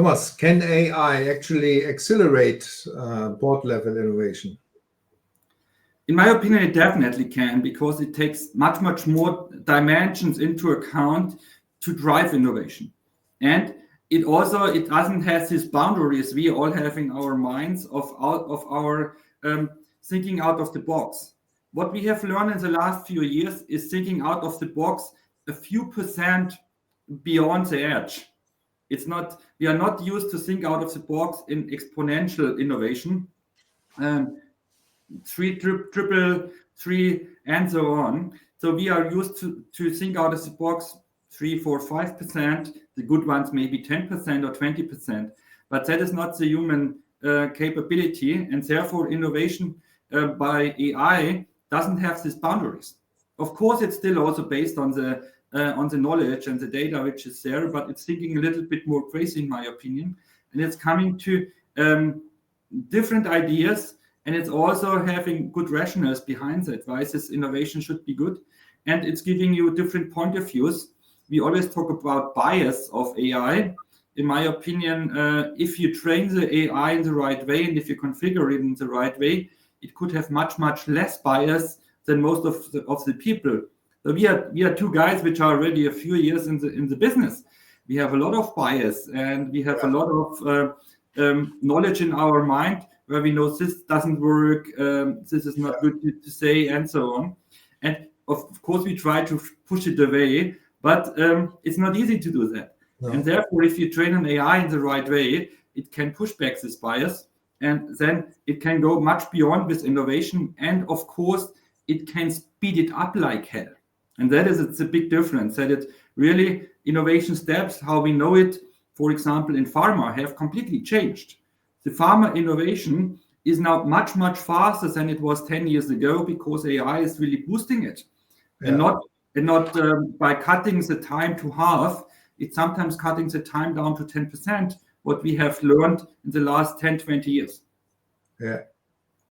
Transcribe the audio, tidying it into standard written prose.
Thomas, can AI actually accelerate board level innovation? In my opinion, it definitely can, because it takes much more dimensions into account to drive innovation. And it doesn't have these boundaries we all have in our minds of our thinking out of the box. What we have learned in the last few years is thinking out of the box a few percent beyond the edge. We are not used to think out of the box in exponential innovation. Three, and so on. So we are used to think out of the box 3, 4, 5%. The good ones maybe 10% or 20%. But that is not the human capability, and therefore innovation by AI doesn't have these boundaries. Of course, it's still also based on the knowledge and the data which is there, but it's thinking a little bit more crazy, in my opinion, and it's coming to different ideas. And it's also having good rationales behind that, why this innovation should be good. And it's giving you different point of views. We always talk about bias of AI. In my opinion, if you train the AI in the right way, and if you configure it in the right way, it could have much less bias than most of the people. So we are two guys which are already a few years in the business. We have a lot of bias, and we have a lot of knowledge in our mind, where we know this doesn't work, this is not good to say, and so on. And of course, we try to push it away, but it's not easy to do that. No. And therefore, if you train an AI in the right way, it can push back this bias, and then it can go much beyond with innovation. And of course, it can speed it up like hell. And it's a big difference, that it really, innovation steps, how we know it, for example, in pharma, have completely changed. The pharma innovation is now much faster than it was 10 years ago, because AI is really boosting it. Yeah. And not by cutting the time to half. It's sometimes cutting the time down to 10%, what we have learned in the last 10, 20 years. Yeah,